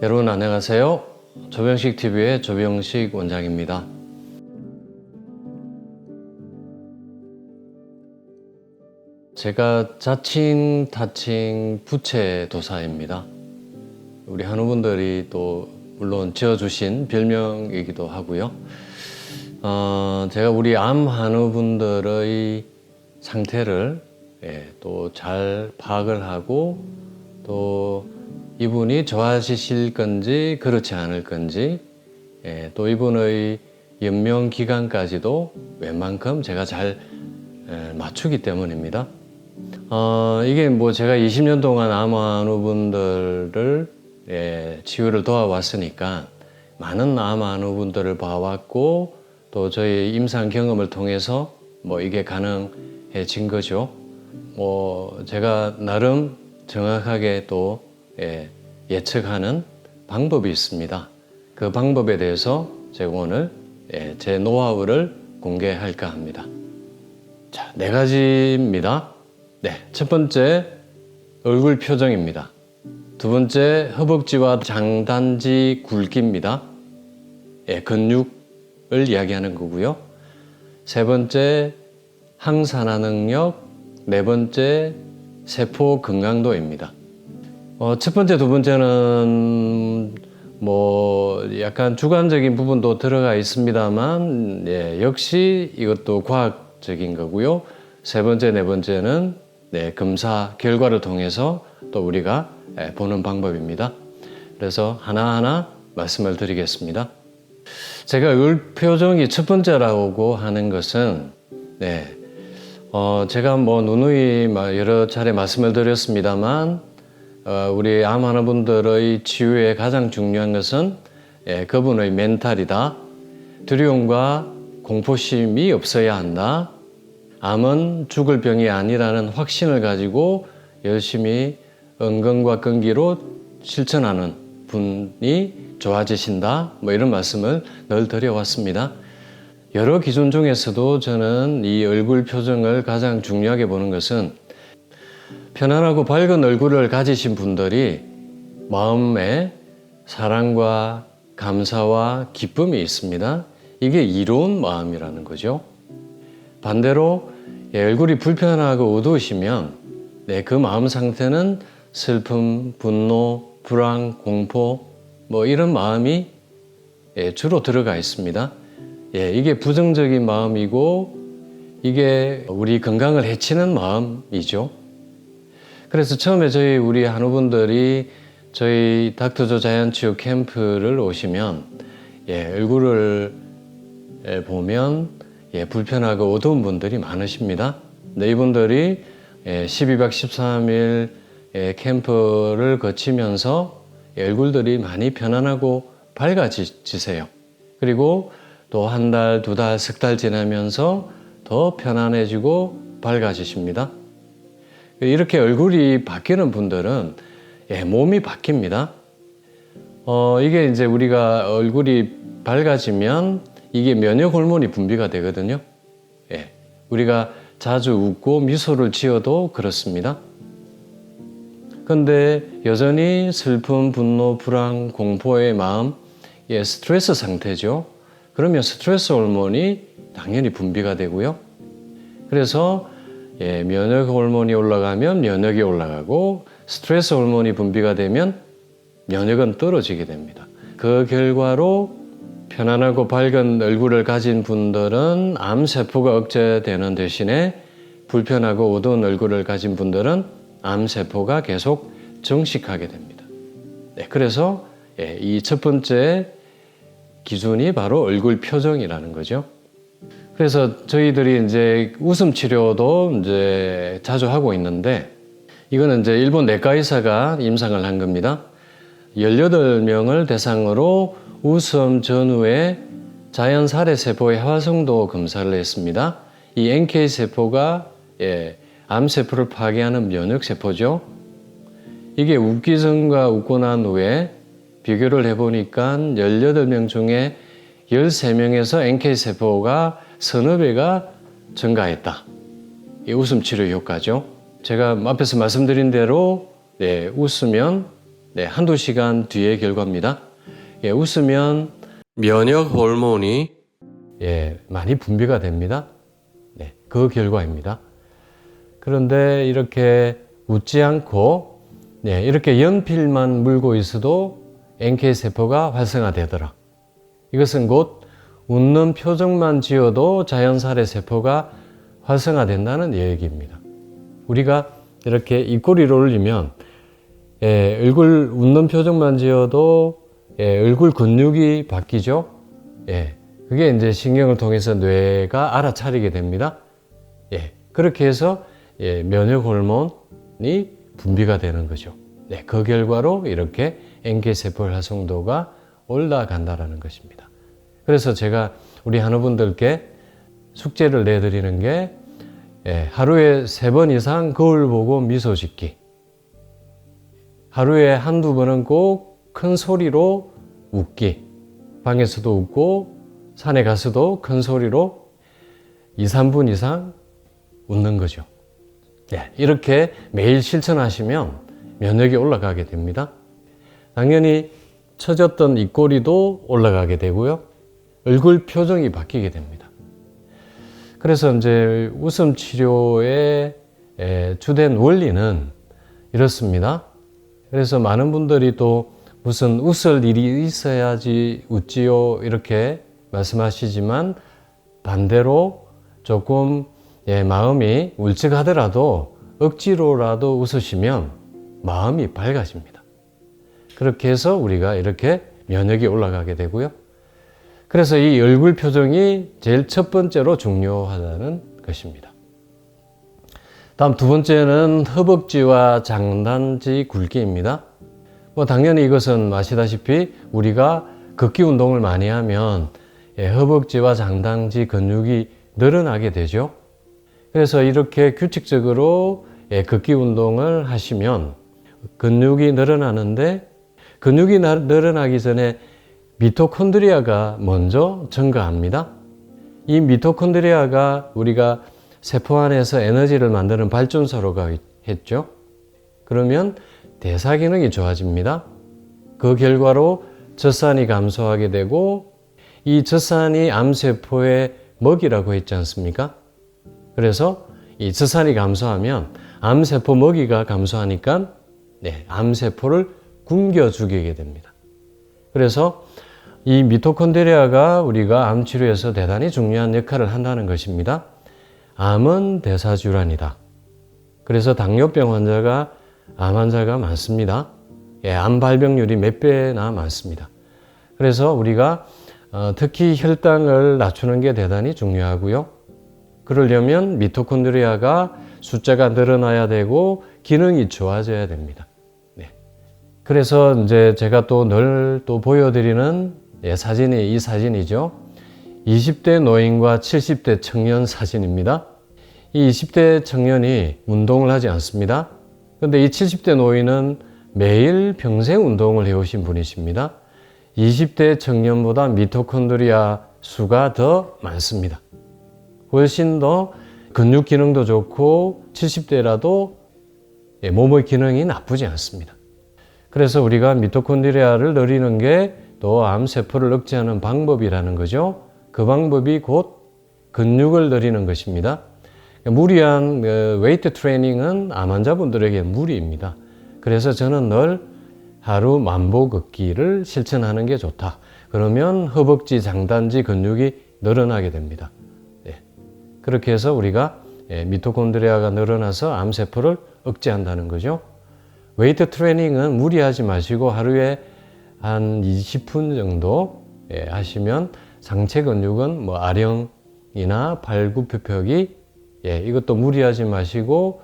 여러분 안녕하세요. 조병식 TV의 조병식 원장입니다. 제가 자칭, 타칭, 부채도사입니다. 우리 한우분들이 또 물론 지어주신 별명이기도 하고요. 제가 우리 암 한우분들의 상태를 또 잘 파악을 하고 또 이분이 좋아지실 건지 그렇지 않을 건지 또 이분의 연명 기간까지도 웬만큼 제가 잘 맞추기 때문입니다. 이게 뭐 제가 20년 동안 암 한우분들을 치유를 도와왔으니까 많은 암 한우분들을 봐왔고 또 저희 임상 경험을 통해서 뭐 이게 가능해진 거죠. 제가 나름 정확하게 또 예측하는 방법이 있습니다. 그 방법에 대해서 제가 오늘 제 노하우를 공개할까 합니다. 자, 4가지입니다. 첫 번째 얼굴 표정입니다. 두 번째 허벅지와 장단지 굵기입니다. 근육을 이야기하는 거고요. 세 번째 항산화 능력, 네 번째 세포 건강도입니다. 첫 번째, 두 번째는 뭐 약간 주관적인 부분도 들어가 있습니다만 역시 이것도 과학적인 거고요. 세 번째, 네 번째는 검사 결과를 통해서 또 우리가 보는 방법입니다. 그래서 하나하나 말씀을 드리겠습니다. 제가 얼굴 표정이 첫 번째라고 하는 것은 제가 뭐 누누이 여러 차례 말씀을 드렸습니다만 우리 암 환자분들의 치유에 가장 중요한 것은 그분의 멘탈이다. 두려움과 공포심이 없어야 한다. 암은 죽을 병이 아니라는 확신을 가지고 열심히 은근과 끈기로 실천하는 분이 좋아지신다. 뭐 이런 말씀을 늘 드려왔습니다. 여러 기준 중에서도 저는 이 얼굴 표정을 가장 중요하게 보는 것은 편안하고 밝은 얼굴을 가지신 분들이 마음에 사랑과 감사와 기쁨이 있습니다. 이게 이로운 마음이라는 거죠. 반대로 얼굴이 불편하고 어두우시면 그 마음 상태는 슬픔, 분노, 불안, 공포 뭐 이런 마음이 주로 들어가 있습니다. 이게 부정적인 마음이고 이게 우리 건강을 해치는 마음이죠. 그래서 처음에 우리 한우분들이 저희 닥터조 자연치유 캠프를 오시면 얼굴을 보면 불편하고 어두운 분들이 많으십니다. 이분들이 12박 13일 캠프를 거치면서 얼굴들이 많이 편안하고 밝아지세요. 그리고 또 한 달, 두 달, 석 달 지나면서 더 편안해지고 밝아지십니다. 이렇게 얼굴이 바뀌는 분들은 몸이 바뀝니다. 이게 이제 우리가 얼굴이 밝아지면 이게 면역 호르몬이 분비가 되거든요. 우리가 자주 웃고 미소를 지어도 그렇습니다. 그런데 여전히 슬픔, 분노, 불안, 공포의 마음, 스트레스 상태죠. 그러면 스트레스 호르몬이 당연히 분비가 되고요. 그래서 면역 호르몬이 올라가면 면역이 올라가고 스트레스 호르몬이 분비가 되면 면역은 떨어지게 됩니다. 그 결과로 편안하고 밝은 얼굴을 가진 분들은 암세포가 억제되는 대신에 불편하고 어두운 얼굴을 가진 분들은 암세포가 계속 증식하게 됩니다. 그래서 이 첫 번째 기준이 바로 얼굴 표정이라는 거죠. 그래서 저희들이 이제 웃음 치료도 이제 자주 하고 있는데 이거는 이제 일본 내과 의사가 임상을 한 겁니다. 18명을 대상으로 웃음 전후에 자연 살해 세포의 활성도 검사를 했습니다. 이 NK 세포가 암 세포를 파괴하는 면역 세포죠. 이게 웃기 전과 웃고 난 후에 비교를 해보니까 18명 중에 13명에서 NK세포가 서너 배가 증가했다. 이 웃음 치료 효과죠. 제가 앞에서 말씀드린 대로 웃으면 네, 한두 시간 뒤의 결과입니다. 예, 웃으면 면역 호르몬이 많이 분비가 됩니다. 네, 그 결과입니다. 그런데 이렇게 웃지 않고 이렇게 연필만 물고 있어도 NK세포가 활성화되더라. 이것은 곧 웃는 표정만 지어도 자연살의 세포가 활성화된다는 얘기입니다. 우리가 이렇게 입꼬리를 올리면 얼굴 웃는 표정만 지어도 얼굴 근육이 바뀌죠. 그게 이제 신경을 통해서 뇌가 알아차리게 됩니다. 그렇게 해서 면역 호르몬이 분비가 되는 거죠. 그 결과로 이렇게 NK세포 활성도가 올라간다라는 것입니다. 그래서 제가 우리 한우분들께 숙제를 내드리는 게 하루에 3번 이상 거울 보고 미소 짓기. 하루에 한두 번은 꼭 큰 소리로 웃기. 방에서도 웃고 산에 가서도 큰 소리로 2, 3분 이상 웃는 거죠. 이렇게 매일 실천하시면 면역이 올라가게 됩니다. 당연히 처졌던 입꼬리도 올라가게 되고요. 얼굴 표정이 바뀌게 됩니다. 그래서 이제 웃음 치료의 주된 원리는 이렇습니다. 그래서 많은 분들이 또 무슨 웃을 일이 있어야지 웃지요 이렇게 말씀하시지만 반대로 조금 마음이 울적하더라도 억지로라도 웃으시면 마음이 밝아집니다. 그렇게 해서 우리가 이렇게 면역이 올라가게 되고요. 그래서 이 얼굴 표정이 제일 첫 번째로 중요하다는 것입니다. 다음 두 번째는 허벅지와 장단지 굵기입니다. 당연히 이것은 아시다시피 우리가 걷기 운동을 많이 하면 허벅지와 장단지 근육이 늘어나게 되죠. 그래서 이렇게 규칙적으로 걷기 운동을 하시면 근육이 늘어나는데 근육이 늘어나기 전에 미토콘드리아가 먼저 증가합니다. 이 미토콘드리아가 우리가 세포 안에서 에너지를 만드는 발전소로가 했죠. 그러면 대사 기능이 좋아집니다. 그 결과로 젖산이 감소하게 되고 이 젖산이 암세포의 먹이라고 했지 않습니까? 그래서 이 젖산이 감소하면 암세포 먹이가 감소하니까 암세포를 굶겨 죽이게 됩니다. 그래서 이 미토콘드리아가 우리가 암 치료에서 대단히 중요한 역할을 한다는 것입니다. 암은 대사질환이다. 그래서 당뇨병 환자가 암 환자가 많습니다. 암 발병률이 몇 배나 많습니다. 그래서 우리가 특히 혈당을 낮추는 게 대단히 중요하고요. 그러려면 미토콘드리아가 숫자가 늘어나야 되고 기능이 좋아져야 됩니다. 그래서 이제 제가 또 늘 또 보여드리는 사진이 이 사진이죠. 20대 노인과 70대 청년 사진입니다. 이 20대 청년이 운동을 하지 않습니다. 그런데 이 70대 노인은 매일 평생 운동을 해오신 분이십니다. 20대 청년보다 미토콘드리아 수가 더 많습니다. 훨씬 더 근육 기능도 좋고 70대라도 몸의 기능이 나쁘지 않습니다. 그래서 우리가 미토콘드리아를 늘리는 게 또 암세포를 억제하는 방법이라는 거죠. 그 방법이 곧 근육을 늘리는 것입니다. 무리한 웨이트 트레이닝은 암 환자분들에게 무리입니다. 그래서 저는 늘 하루 만보 걷기를 실천하는 게 좋다. 그러면 허벅지, 장단지 근육이 늘어나게 됩니다. 그렇게 해서 우리가 미토콘드리아가 늘어나서 암세포를 억제한다는 거죠. 웨이트 트레이닝은 무리하지 마시고 하루에 한 20분 정도 하시면 상체 근육은 아령이나 발굽혀펴기 이것도 무리하지 마시고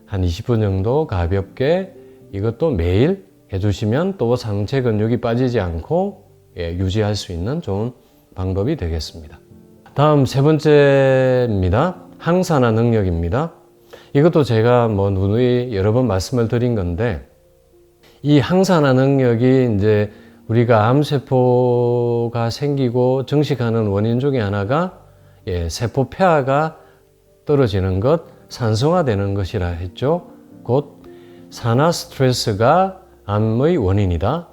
한 20분 정도 가볍게 이것도 매일 해주시면 또 상체 근육이 빠지지 않고 유지할 수 있는 좋은 방법이 되겠습니다. 다음 세 번째입니다. 항산화 능력입니다. 이것도 제가 누누이 여러 번 말씀을 드린 건데 이 항산화 능력이 이제 우리가 암세포가 생기고 증식하는 원인 중에 하나가 세포 폐하가 떨어지는 것, 산성화되는 것이라 했죠. 곧 산화 스트레스가 암의 원인이다.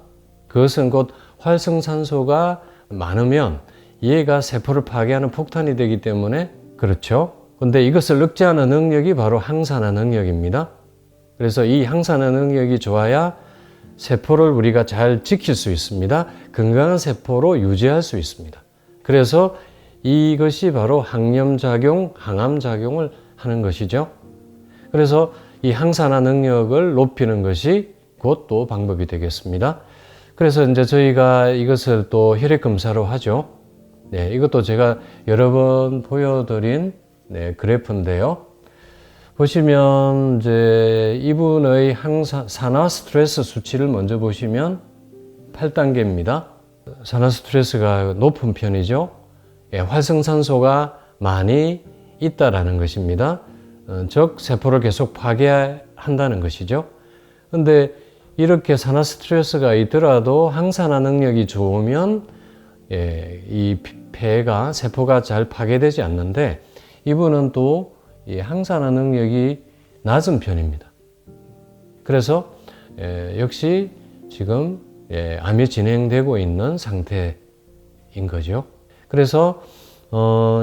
그것은 곧 활성산소가 많으면 얘가 세포를 파괴하는 폭탄이 되기 때문에 그렇죠. 근데 이것을 억제하는 능력이 바로 항산화 능력입니다. 그래서 이 항산화 능력이 좋아야 세포를 우리가 잘 지킬 수 있습니다. 건강한 세포로 유지할 수 있습니다. 그래서 이것이 바로 항염작용, 항암작용을 하는 것이죠. 그래서 이 항산화 능력을 높이는 것이 곧 또 방법이 되겠습니다. 그래서 이제 저희가 이것을 또 혈액 검사로 하죠. 네, 이것도 제가 여러 번 보여드린 그래프인데요. 보시면 이제 이분의 산화 스트레스 수치를 먼저 보시면 8단계입니다. 산화 스트레스가 높은 편이죠. 활성산소가 많이 있다라는 것입니다. 즉 세포를 계속 파괴한다는 것이죠. 근데 이렇게 산화 스트레스가 있더라도 항산화 능력이 좋으면 이 폐가 세포가 잘 파괴되지 않는데 이분은 또 이 항산화 능력이 낮은 편입니다. 그래서 역시 지금 암이 진행되고 있는 상태인 거죠. 그래서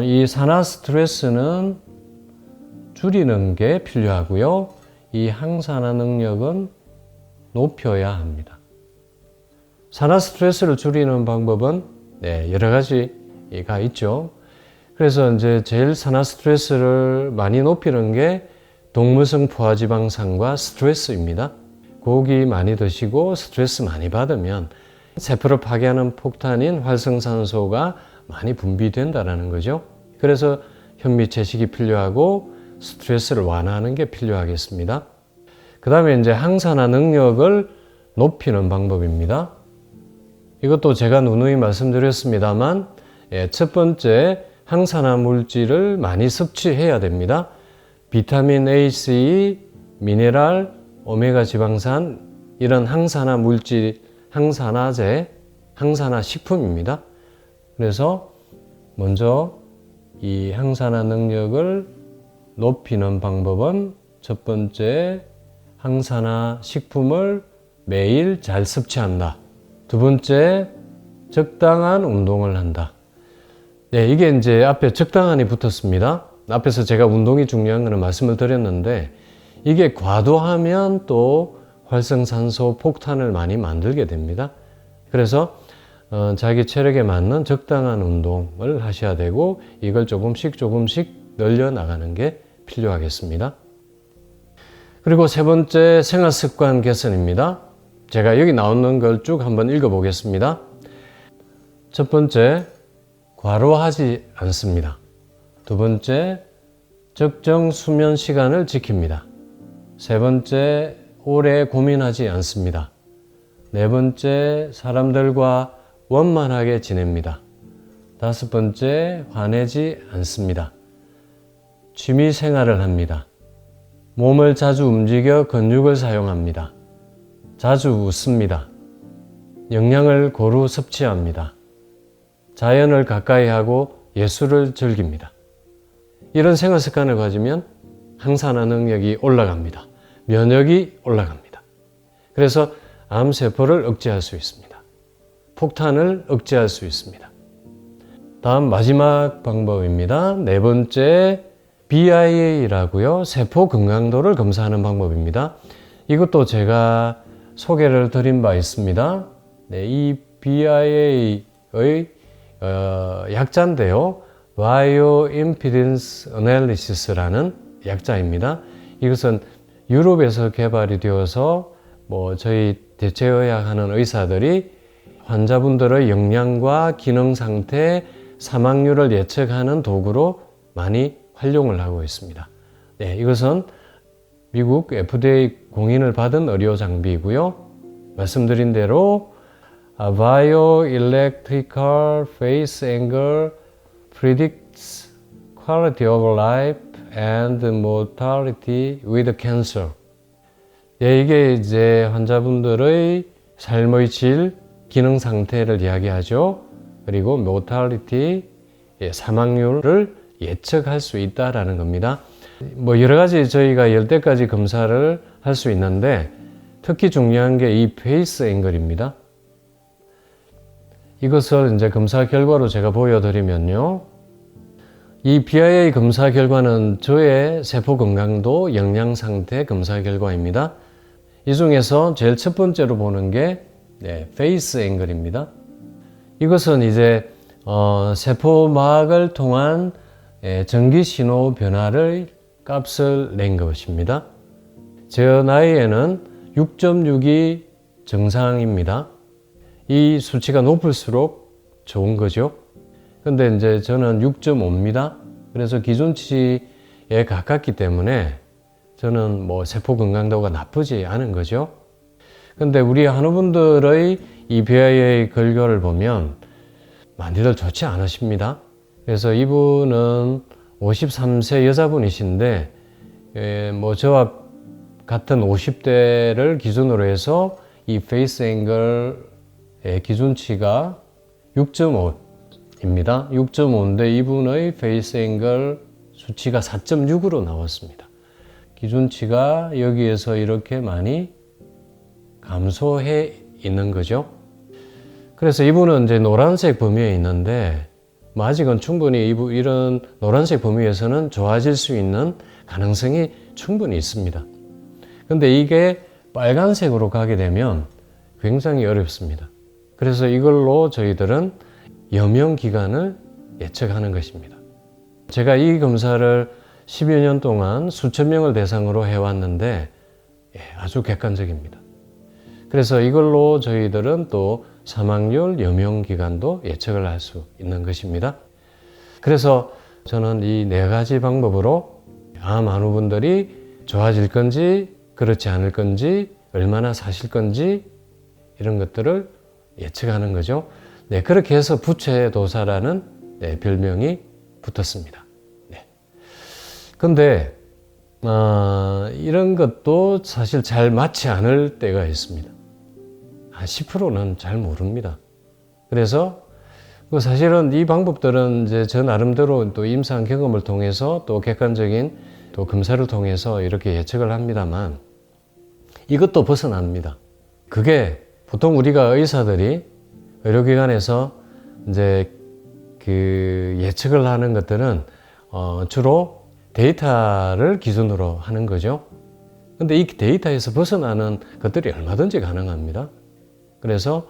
이 산화 스트레스는 줄이는 게 필요하고요. 이 항산화 능력은 높여야 합니다. 산화 스트레스를 줄이는 방법은 여러 가지가 있죠. 그래서 이제 제일 산화 스트레스를 많이 높이는 게 동물성 포화지방산과 스트레스입니다. 고기 많이 드시고 스트레스 많이 받으면 세포를 파괴하는 폭탄인 활성산소가 많이 분비된다는 거죠. 그래서 현미 채식이 필요하고 스트레스를 완화하는 게 필요하겠습니다. 그 다음에 이제 항산화 능력을 높이는 방법입니다. 이것도 제가 누누이 말씀드렸습니다만 첫 번째 항산화 물질을 많이 섭취해야 됩니다. 비타민 A, C, 미네랄, 오메가 지방산 이런 항산화 물질, 항산화제, 항산화 식품입니다. 그래서 먼저 이 항산화 능력을 높이는 방법은 첫 번째 항산화 식품을 매일 잘 섭취한다. 두 번째 적당한 운동을 한다. 이게 이제 앞에 적당한이 붙었습니다. 앞에서 제가 운동이 중요한 거는 말씀을 드렸는데 이게 과도하면 또 활성산소 폭탄을 많이 만들게 됩니다. 그래서 자기 체력에 맞는 적당한 운동을 하셔야 되고 이걸 조금씩 늘려나가는 게 필요하겠습니다. 그리고 세 번째 생활습관 개선입니다. 제가 여기 나오는 걸 쭉 한번 읽어보겠습니다. 첫 번째, 과로하지 않습니다. 두 번째, 적정 수면 시간을 지킵니다. 세 번째, 오래 고민하지 않습니다. 네 번째, 사람들과 원만하게 지냅니다. 다섯 번째, 화내지 않습니다. 취미 생활을 합니다. 몸을 자주 움직여 근육을 사용합니다. 자주 웃습니다. 영양을 고루 섭취합니다. 자연을 가까이 하고 예술을 즐깁니다. 이런 생활 습관을 가지면 항산화 능력이 올라갑니다. 면역이 올라갑니다. 그래서 암세포를 억제할 수 있습니다. 폭탄을 억제할 수 있습니다. 다음 마지막 방법입니다. 네 번째, BIA라고요. 세포 건강도를 검사하는 방법입니다. 이것도 제가 소개를 드린 바 있습니다. 이 BIA의 약자인데요. Bioimpedance Analysis라는 약자입니다. 이것은 유럽에서 개발이 되어서 저희 대체의학하는 의사들이 환자분들의 영양과 기능 상태, 사망률을 예측하는 도구로 많이 활용을 하고 있습니다. 이것은 미국 FDA 공인을 받은 의료 장비이고요. 말씀드린 대로 Bioelectrical Phase Angle predicts quality of life and mortality with cancer. 이게 이제 환자분들의 삶의 질, 기능 상태를 이야기하죠. 그리고 mortality, 사망률을 예측할 수 있다라는 겁니다. 여러 가지 저희가 10대까지 검사를 할 수 있는데 특히 중요한 게 이 페이스 앵글입니다. 이것을 이제 검사 결과로 제가 보여드리면요. 이 BIA 검사 결과는 저의 세포 건강도 영양 상태 검사 결과입니다. 이 중에서 제일 첫 번째로 보는 게 페이스 앵글입니다. 이것은 이제 세포막을 통한 전기 신호 변화를 값을 낸 것입니다. 제 나이에는 6.6이 정상입니다. 이 수치가 높을수록 좋은 거죠. 근데 이제 저는 6.5입니다. 그래서 기준치에 가깝기 때문에 저는 뭐 세포 건강도가 나쁘지 않은 거죠. 근데 우리 한우분들의 이 BIA 결과를 보면 많이들 좋지 않으십니다. 그래서 이분은 53세 여자분이신데 뭐 저와 같은 50대를 기준으로 해서 이 페이스 앵글의 기준치가 6.5입니다. 6.5인데 이분의 페이스 앵글 수치가 4.6으로 나왔습니다. 기준치가 여기에서 이렇게 많이 감소해 있는 거죠. 그래서 이분은 이제 노란색 범위에 있는데 아직은 충분히 이런 노란색 범위에서는 좋아질 수 있는 가능성이 충분히 있습니다. 근데 이게 빨간색으로 가게 되면 굉장히 어렵습니다. 그래서 이걸로 저희들은 여명 기간을 예측하는 것입니다. 제가 이 검사를 10여 년 동안 수천 명을 대상으로 해왔는데 아주 객관적입니다. 그래서 이걸로 저희들은 또 사망률, 여명 기간도 예측을 할 수 있는 것입니다. 그래서 저는 이 네 가지 방법으로 암 환우분들이 좋아질 건지 그렇지 않을 건지 얼마나 사실 건지 이런 것들을 예측하는 거죠. 네, 그렇게 해서 부채도사라는 별명이 붙었습니다. 네. 근데 이런 것도 사실 잘 맞지 않을 때가 있습니다. 한 10%는 잘 모릅니다. 그래서 사실은 이 방법들은 이제 저 나름대로 또 임상 경험을 통해서 또 객관적인 또 검사를 통해서 이렇게 예측을 합니다만 이것도 벗어납니다. 그게 보통 우리가 의사들이 의료기관에서 이제 그 예측을 하는 것들은 주로 데이터를 기준으로 하는 거죠. 근데 이 데이터에서 벗어나는 것들이 얼마든지 가능합니다. 그래서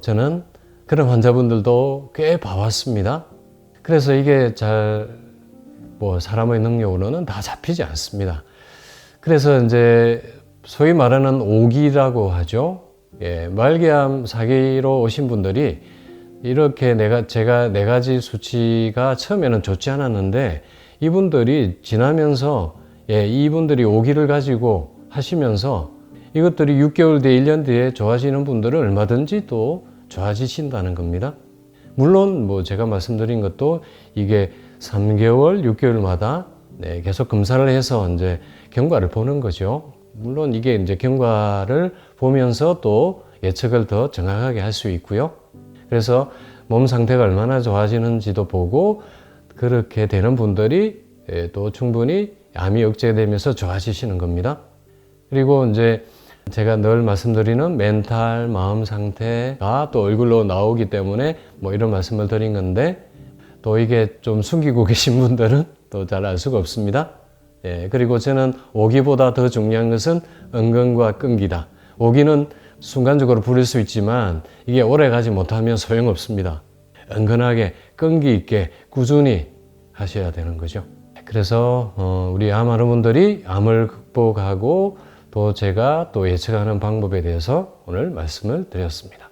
저는 그런 환자분들도 꽤 봐왔습니다. 그래서 이게 사람의 능력으로는 다 잡히지 않습니다. 그래서 이제 소위 말하는 오기라고 하죠. 말기암 사기로 오신 분들이 이렇게 제가 네 가지 수치가 처음에는 좋지 않았는데 이분들이 지나면서 이분들이 오기를 가지고 하시면서 이것들이 6개월 뒤에 1년 뒤에 좋아지는 분들은 얼마든지 또 좋아지신다는 겁니다. 물론 제가 말씀드린 것도 이게 3개월, 6개월마다 계속 검사를 해서 이제 경과를 보는 거죠. 물론 이게 이제 경과를 보면서 또 예측을 더 정확하게 할 수 있고요. 그래서 몸 상태가 얼마나 좋아지는지도 보고 그렇게 되는 분들이 또 충분히 암이 억제되면서 좋아지시는 겁니다. 그리고 이제 제가 늘 말씀드리는 멘탈, 마음 상태가 또 얼굴로 나오기 때문에 이런 말씀을 드린 건데 또 이게 좀 숨기고 계신 분들은 또 잘 알 수가 없습니다. 그리고 저는 오기보다 더 중요한 것은 은근과 끈기다. 오기는 순간적으로 부릴 수 있지만 이게 오래 가지 못하면 소용없습니다. 은근하게 끈기 있게 꾸준히 하셔야 되는 거죠. 그래서 우리 암 환우분들이 암을 극복하고 또 제가 또 예측하는 방법에 대해서 오늘 말씀을 드렸습니다.